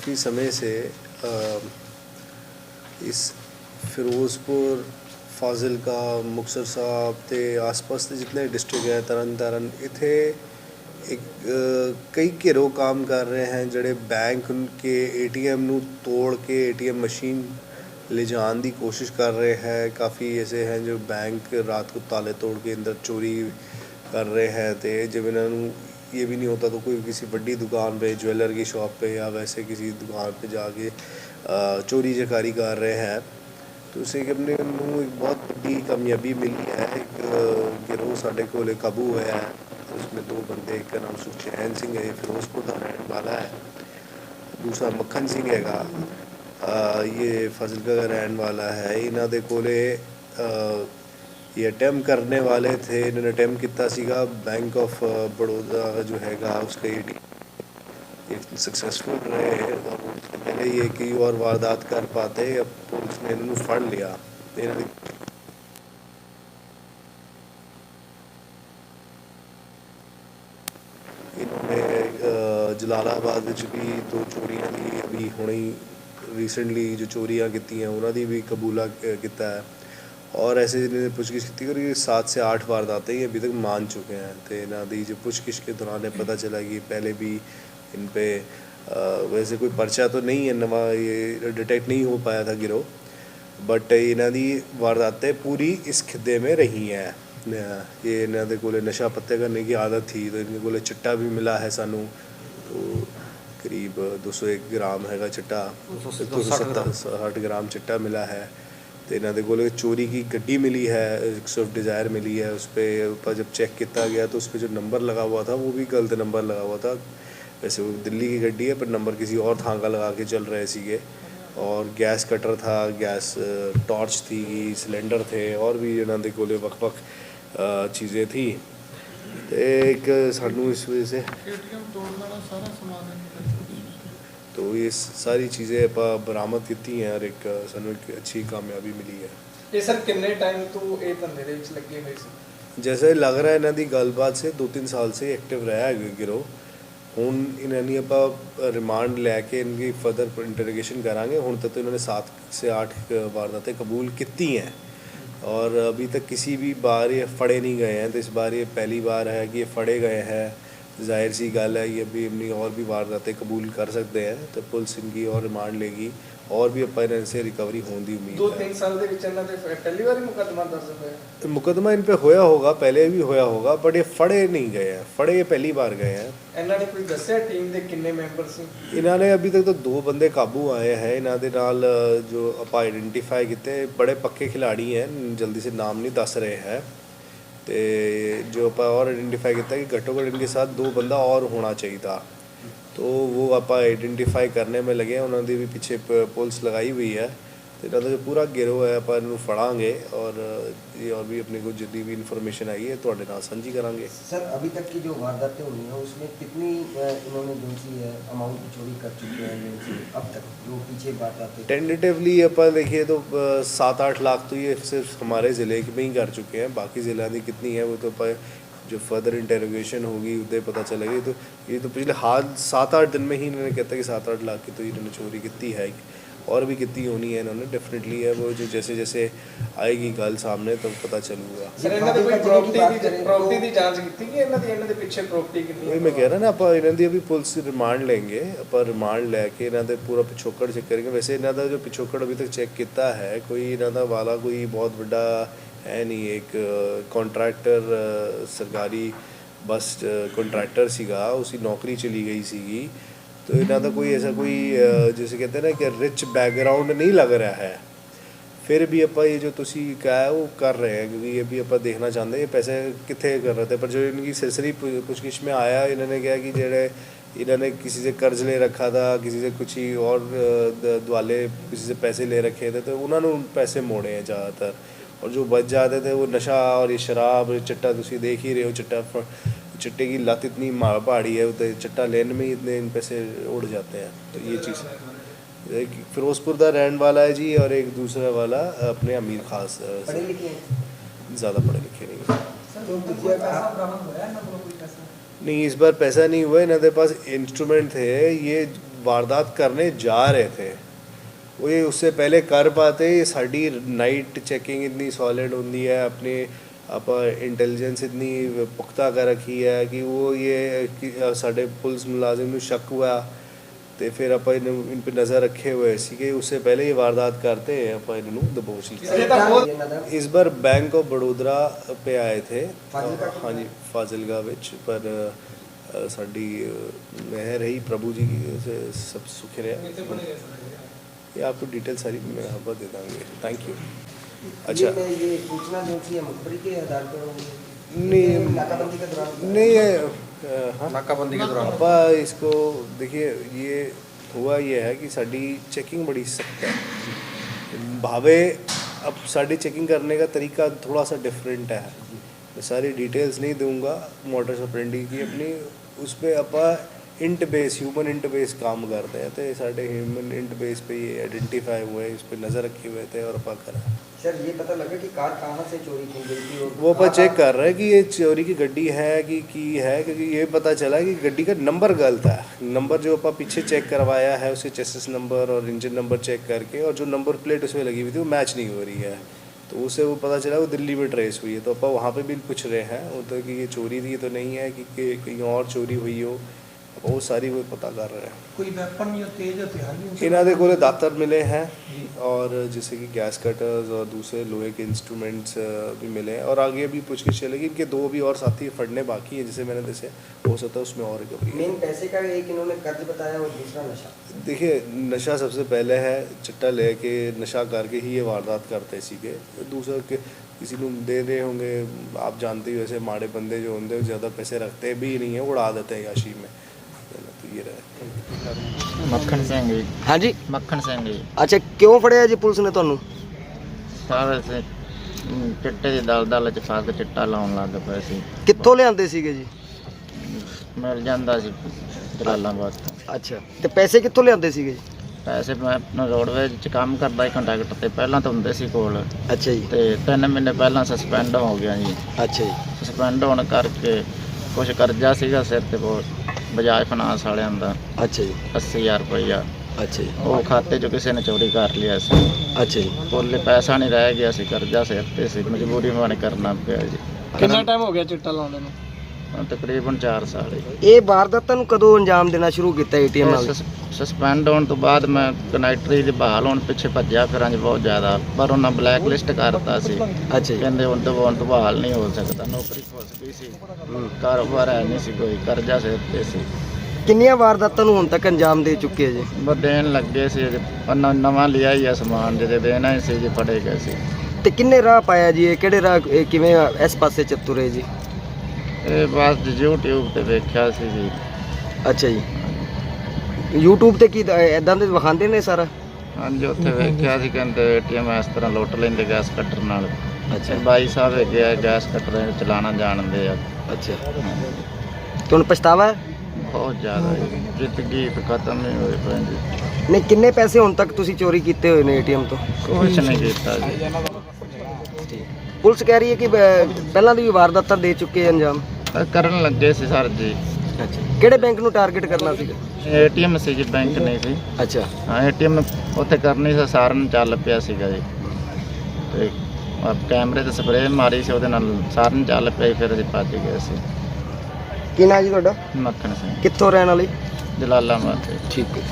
काफ़ी समय से इस फिरोज़पुर फाजिलका मुक्तसर साहब ते आस-पास ਦੇ जितने डिस्ट्रिक्ट है तरन तारण इत्थे एक कई घिरो काम कर रहे हैं ਜਿਹੜੇ बैंक के ATM ਨੂੰ तोड़ के ATM मशीन ले जाने की कोशिश कर रहे हैं। काफ़ी ऐसे हैं जो बैंक रात को ताले तोड़ के अंदर चोरी कर रहे हैं। तो जब इन्होंने ये भी नहीं होता तो कोई किसी बड़ी दुकान पे ज्वेलर की शॉप पे या वैसे किसी दुकान पे जाके चोरी चकारी कर रहे हैं। तो उसे अपने एक बहुत बड़ी कामयाबी मिली है। एक गिरोह साढ़े को काबू हुआ है। उसमें 2 बंदे, एक का नाम सुखचैन सिंह है, फिरोजपुर का रहने वाला है, दूसरा मक्खन सिंह हैगा, ये फाजिलका का रहने वाला है। इन्हों दे कोले ये अटैम्प्ट करने वाले थे। इन्होंने अटैम्प्ट किया सीगा बैंक ऑफ बड़ौदा जो हैगा उसका ATM सक्सैसफुल रहे और पहले ये कि और वारदात कर पाते। अब पुलिस ने इन्होंने फड़ लिया। इन्होंने जलालाबाद भी 2 चोरियां दी अभी हुणे रीसेंटली जो चोरियां की हैं उन्होंने भी कबूला किया है। और ऐसे इन्होंने पुछगिछ की और ये 7 से 8 वारदातें ये अभी तक मान चुके हैं। तो इन्हों की जो पुछगिछ के दौरान पता चला कि पहले भी इन पे वैसे कोई पर्चा तो नहीं है, नवा ये डिटेक्ट नहीं हो पाया था गिरोह, बट इन्हों की वारदातें पूरी इस खिदे में रही हैं। ये इन्होंने को नशा पत्ते करने की आदत थी। तो इनके को चिट्टा भी मिला है सानू, तो करीब 201 ग्राम हैगा चिट्टा, 260 ग्राम चिट्टा मिला है। तो इन्होंने को चोरी की गड्डी मिली है, एक स्विफ्ट डिज़ायर मिली है। उस पर जब चेक किया गया तो उस पर जो नंबर लगा हुआ था वो भी गलत नंबर लगा हुआ था। वैसे वो दिल्ली की गड्डी है पर नंबर किसी और थां का लगा के चल रहे सीगे। और गैस कटर था, गैस टॉर्च थी, सिलेंडर थे, और भी इन्होंने को वक्-वक् चीज़ें थी। तो एक सानू इस वजह से तो ये सारी चीज़ें आप बरामद की हैं और एक सानू एक अच्छी कामयाबी मिली है। ये सर कितने टाइम तो ये धंधे दे विच लगे हुए सी? जैसे लग रहा है इन्हों की गलबात से 2-3 साल से एक्टिव रहा है गिरोह। हुण इन्होंने आप रिमांड लैके इनकी फर्दर इंटरोगेशन करांगे। हुण तक तो इन्होंने 7 से 8 वारदातें कबूल की हैं और अभी तक किसी भी बार ये फड़े नहीं गए हैं। तो इस बार ये पहली बार है कि ये फड़े गए हैं। जाहिर सी गल है ये भी अपनी और भी वारदातें कबूल कर सकते हैं। तो पुलिस इनकी और रिमांड लेगी और भी ਆਪਾਂ ਇਹਨਾਂ से रिकवरी होने की उम्मीद है। 2-3 साल ਦੇ ਵਿੱਚ ਇਹਨਾਂ ਦੇ पहली बार मुकदमा दर्ज होया? मुकदमा इन पे होया होगा, पहले भी होया होगा, बट ये फड़े नहीं गए हैं। फड़े ये पहली बार गए हैं। इन्होंने कोई दस्या टीम के कितने मैंबर सी? इन्होंने अभी तक तो 2 बंदे काबू आए हैं। इन्हों के नाल जो आप आइडेंटिफाई किए बड़े पक्के खिलाड़ी हैं, जल्दी से नाम नहीं दस रहे हैं। तो जो आप और आइडेंटिफाई किया कि घट्टो घट्ट इनके साथ 2 बंदा और होना चाहिए था। तो वो आप आइडेंटिफाई करने में लगे हैं। उन्होंने भी पीछे पुलिस लगाई हुई है। तो इन्होंने जो पूरा गिरोह है आप इन्हों फड़ांगे और ये और भी अपने को जितनी भी इन्फॉर्मेशन आई है थोड़े नाल साझी करांगे। सर अभी तक की जो वारदातें हुई हैं उसमें कितनी इन्होंने जो सी है अमाउंट की चोरी कर चुके हैं जो अब तक जो पीछे वारदातें? टेंटेटिवली आप देखिए तो 7-8 लाख तो ये सिर्फ हमारे ज़िले में ही कर चुके हैं। बाकी ज़िलों की कितनी है वो तो जो फर्दर इंटरोगेशन होगी उदे पता चलेगी। तो ये तो पिछले हाल 7-8 दिन में ही इन्होंने कहता कि 7-8 लाख की तो इन्होंने चोरी की है और भी कितनी होनी है इन्होंने डेफिनेटली है। वो जो जैसे जैसे आएगी गल सामने तो पता चलूगा। सर इन्होंने कोई प्रॉपर्टी की जांच की कि इन्हों के पीछे प्रॉपर्टी कितनी? वही मैं कह रहा ना आप इन्हों की अभी पुलिस रिमांड लेंगे। आप रिमांड लैके इन्हों के पूरा पिछोकड़ चेक करेंगे। वैसे इन्हों का जो पिछोकड़ अभी तक चेक किया है कोई इन्हों का वाला कोई बहुत बड़ा है नहीं। एक कॉन्ट्रैक्टर सरकारी बस कॉन्ट्रैक्टर सीगा, उसकी नौकरी चली गई सीगी। तो इन्हों का कोई ऐसा कोई जैसे कहते हैं ना कि रिच बैकग्राउंड नहीं लग रहा है। फिर भी आप ये जो तुसी कहा है वो कर रहे हैं क्योंकि ये भी आप देखना चाहते हैं ये पैसे कितने कर रहे थे। पर जो इनकी सिलसिली पुछगिछ में आया इन्होंने कहा कि जेड़े इन्होंने किसी से कर्ज ले रखा था, किसी से कुछ ही और दुआले किसी से पैसे ले रखे थे, तो उन्होंने पैसे मोड़े हैं ज़्यादातर। और जो बच जाते थे वो नशा और ये शराब चिट्टा तुसी देख ही रहे हो। चिट्टे की लत इतनी पहाड़ी है तो चिट्टा लेने में ही इतने इन पैसे उड़ जाते हैं। तो ये चीज़ एक फिरोजपुर का रहने वाला है जी और एक दूसरा वाला अपने अमीर खास पढ़े लिखे ज़्यादा पढ़े लिखे नहीं है। तो नहीं इस बार पैसा नहीं हुआ। इन्होंने पास इंस्ट्रूमेंट थे, ये वारदात करने जा रहे थे वो ये उससे पहले कर पाते। साड़ी नाइट चेकिंग इतनी सॉलिड होती है, अपने आप इंटेलिजेंस इतनी पुख्ता कर रखी है कि वो ये कि साढ़े पुलिस मुलाजिम ਨੂੰ शक हुआ तो फिर आप इन पे नज़र रखे हुए सी कि उससे पहले ये वारदात करते आप इन्हों दबोच ली। इस बार बैंक ऑफ बड़ौदा पे आए थे, हाँ जी फाजिलका विच, पर साड़ी मेहर रही प्रभु जी की से सब सुख रहा। ये आपको डिटेल सारी मैं यहाँ पर दे देंगे। Thank you. अच्छा ये सूचना जो थी मुखबरी के आधार पर होगी? नहीं नाकाबंदी के दौरान नहीं है, हाँ नाकाबंदी के दौरान आपा इसको देखिए, ये हुआ ये है कि साड़ी चेकिंग बड़ी सख्त है भावे। अब साड़ी चेकिंग करने का तरीका थोड़ा सा डिफरेंट है, मैं सारी डिटेल्स नहीं दूंगा मोटर्स ऑपरेंडी की अपनी। उस पर आपा int base human int base काम करते हैं तो साढ़े ह्यूमन इंट बेस पे ये आइडेंटिफाई हुए, इस पर नज़र रखे हुए थे और अपा करा। सर ये पता लगा कि कार कहाँ से चोरी की गई थी? और वो पर चेक कर रहे हैं कि ये चोरी की गड्डी है कि है, क्योंकि ये पता चला कि गड्डी का नंबर गलत है। नंबर जो अपन पीछे चेक करवाया है उसके चेसिस नंबर और इंजन नंबर चेक करके, और जो नंबर प्लेट उसमें लगी हुई थी वो मैच नहीं हो रही है, तो उससे वो पता चला वो दिल्ली में ट्रेस हुई है। तो अपन वहाँ पे भी पूछ रहे हैं वो तो कि ये चोरी थी तो नहीं है कि कहीं और चोरी हुई हो, वो सारी वो पता कर रहे हैं। कोई वेपन या तेज हथियार नहीं इन्हों के कोले दातर मिले हैं और जैसे कि गैस कटर्स और दूसरे लोहे के इंस्ट्रूमेंट्स भी मिले हैं, और आगे भी पूछगिछ चलेगी। इनके दो भी और साथी फड़ने बाकी हैं, जैसे मैंने जैसे हो सकता है उसमें और रिकवरी। मेन पैसे का एक इन्होंने कर्ज बताया और दूसरा नशा। देखिए नशा सबसे पहले है, चिट्टा लेके नशा करके ही ये वारदात करते सीखे। दूसरा के किसी को दे रहे होंगे, आप जानते ही वैसे माड़े बंदे जो होंगे ज़्यादा पैसे रखते भी नहीं है, उड़ा देते हैं याशी में। तो ये रहा। ਮੱਖਣ ਸਿੰਘ ਜੀ। हाँ जी। ਮੱਖਣ ਸਿੰਘ ਜੀ। अच्छा क्यों फड़िया जी पुलिस ने ਤੁਹਾਨੂੰ? ਸਾਰੇ ਸੇ ਚਿੱਟੇ ਦੀ ਦਲਦਲ ਚ ਫਸ ਕੇ ਚਿੱਟਾ ਲਾਉਣ ਲੱਗ ਪਏ ਸੀ। ਕਿੱਥੋਂ ਲਿਆਂਦੇ ਸੀਗੇ ਜੀ? ਮਿਲ ਜਾਂਦਾ ਸੀ ਜਲਾਲਾਬਾਦ ਤੋਂ। ਅੱਛਾ ਤੇ ਪੈਸੇ ਕਿੱਥੋਂ ਲਿਆਂਦੇ ਸੀਗੇ ਜੀ? ਪੈਸੇ ਮੈਂ ਆਪਣਾ ਰੋਡਵੇਜ਼ ਚ ਕੰਮ ਕਰਦਾ ਸੀ ਕੰਟਰੈਕਟ ਤੇ, ਪਹਿਲਾਂ ਤਾਂ ਹੁੰਦੇ ਸੀ ਕੋਲ, ਅੱਛਾ ਜੀ। ਤੇ 3 ਮਹੀਨੇ ਪਹਿਲਾਂ ਸਸਪੈਂਡ ਹੋ ਗਿਆ ਜੀ। ਅੱਛਾ ਜੀ। ਸਸਪੈਂਡ ਹੋਣ ਕਰਕੇ ਕੁਝ ਕਰਜ਼ਾ ਸੀਗਾ ਸਿਰ ਤੇ, ਬਹੁਤ ਬਜਾਜ ਫਾਈਨਾਂਸ ਵਾਲਿਆਂ ਦਾ ਅੱਛਾ ਜੀ। 80,000 ਰੁਪਈਆ, ਅੱਛਾ ਜੀ। ਉਹ ਖਾਤੇ 'ਚੋਂ ਕਿਸੇ ਨੇ ਚੋਰੀ ਕਰ ਲਿਆ ਸੀ। ਅੱਛਾ ਜੀ। ਕੋਲੇ ਪੈਸਾ ਨਹੀਂ ਰਹਿ ਗਿਆ ਸੀ, ਕਰਜ਼ਾ ਸਿਰ ਤੇ ਸੀ, ਮਜਬੂਰੀ ਬਣ ਕਰਨਾ ਪਿਆ ਜੀ। ਕਿੰਨਾ ਟਾਈਮ ਹੋ ਗਿਆ ਚਿੱਟਾ ਲਾਉਂਦੇ ਨੂੰ? ਤਕਰੀਬਨ 4 ਸਾਲ ਜੀ। ਇਹ ਵਾਰਦਾਤਾਂ ਨੂੰ ਕਦੋਂ ਅੰਜਾਮ ਦੇਣਾ ਸ਼ੁਰੂ ਕੀਤਾ ਏਟੀਐਮ ਨਾਲ? ਸਸਪੈਂਡ ਹੋਣ ਤੋਂ ਬਾਅਦ ਮੈਂ ਕਨੈਕਟਰੀ ਦੇ ਬਹਾਲ ਹੋਣ ਪਿੱਛੇ ਭੱਜਿਆ ਫਿਰਾਂ ਜੀ ਬਹੁਤ ਜ਼ਿਆਦਾ, ਪਰ ਉਹਨਾਂ ਬਲੈਕ ਲਿਸਟ ਕਰਤਾ ਸੀ। ਅੱਛਾ ਜੀ। ਕਹਿੰਦੇ ਹੁਣ ਤੋਂ ਬਹਾਲ ਨਹੀਂ ਹੋ ਸਕਦਾ, ਨੌਕਰੀ ਫਸ ਗਈ ਸੀ, ਕਾਰੋਬਾਰ ਹੈ ਨਹੀਂ ਸੀ ਕੋਈ, ਕਰਜ਼ਾ ਸਿਰ ਤੇ ਸੀ। ਕਿੰਨੀਆਂ ਵਾਰਦਾਤਾਂ ਨੂੰ ਹੁਣ ਤੱਕ ਅੰਜਾਮ ਦੇ ਚੁੱਕੇ ਜੀ? ਬਸ ਦੇਣ ਲੱਗੇ ਸੀ, ਨਵਾਂ ਲਿਆ ਹੀ ਆ ਸਮਾਨ, ਜਿਹਦੇ ਦੇਣਾ ਹੀ ਸੀ ਜੀ, ਫੜੇ ਗਏ ਸੀ। ਤੇ ਕਿੰਨੇ ਰਾਹ ਪਾਇਆ ਜੀ ਇਹ? ਕਿਹੜੇ ਰਾਹ ਇਹ ਕਿਵੇਂ ਇਸ ਪਾਸੇ ਚ ਤੁਰੇ ਜੀ? ਇਹ ਬਸ YouTube ਤੇ ਵੇਖਿਆ ਸੀ ਜੀ। ਅੱਛਾ ਜੀ। YouTube ਤੇ ਕੀ ਇਦਾਂ ਦੇ ਵਿਖਾਉਂਦੇ ਨੇ ਸਾਰਾ? ਹਾਂਜੀ ਉੱਥੇ ਵੇਖਿਆ ਸੀ, ਕਹਿੰਦੇ ATM ਇਸ ਤਰ੍ਹਾਂ ਲੁੱਟ ਲੈਂਦੇ ਗੈਸ ਕਟਰ ਨਾਲ। ਅੱਛਾ। ਬਾਈ ਸਾਹਿਬ ਹੈਗੇ ਆ ਗੈਸ ਕਟਰ ਚਲਾਉਣਾ ਜਾਣਦੇ ਆ। ਅੱਛਾ। ਤੁਹਾਨੂੰ ਪਛਤਾਵਾ ਹੈ? ਬਹੁਤ ਜ਼ਿਆਦਾ ਜੀ, ਜ਼ਿੰਦਗੀ ਖਤਮ ਨਹੀਂ ਹੋਈ ਪੈਂਦੀ। ਨਹੀਂ ਕਿੰਨੇ ਪੈਸੇ ਹੁਣ ਤੱਕ ਤੁਸੀਂ ਚੋਰੀ ਕੀਤੇ ਹੋਏ ਨੇ ATM ਤੋਂ? ਕੁਛ ਨਹੀਂ ਕੀਤਾ ਜੀ। ਪੁਲਿਸ ਕਹਿ ਰਹੀ ਹੈ ਕਿ ਪਹਿਲਾਂ ਦੀ ਵੀ ਵਾਰਦਾਤਾਂ ਦੇ ਚੁੱਕੇ ਅੰਜਾਮ। ਕਰਨ ਲੱਗੇ ਸੀ ਸਰ ਜੀ। ਅੱਛਾ। ਕਿਹੜੇ ਬੈਂਕ ਨੂੰ ਟਾਰਗੇਟ ਕਰਨਾ ਸੀਗਾ? ATM ਸੀ ਜੀ, ਬੈਂਕ ਨਹੀਂ ਸੀ। ਅੱਛਾ। ਹਾਂ ATM ਉੱਥੇ ਕਰਨੀ ਸੀ, ਸਾਰਨ ਚੱਲ ਪਿਆ ਸੀਗਾ ਜੀ, ਤੇ ਕੈਮਰੇ ਤੇ ਸਪਰੇਅ ਮਾਰੀ ਸੀ, ਉਹਦੇ ਨਾਲ ਸਾਰਨ ਚੱਲ ਪਿਆ, ਫਿਰ ਅਸੀਂ ਭੱਜ ਗਏ ਸੀ। ਕੀ ਨਾਂ ਜੀ ਤੁਹਾਡਾ? ਮੱਖਣ ਸਿੰਘ, ਕਿੱਥੋਂ ਰਹਿਣ ਵਾਲੇ? ਜਲਾਲਾਬਾਦ ਤੇ। ਠੀਕ ਹੈ।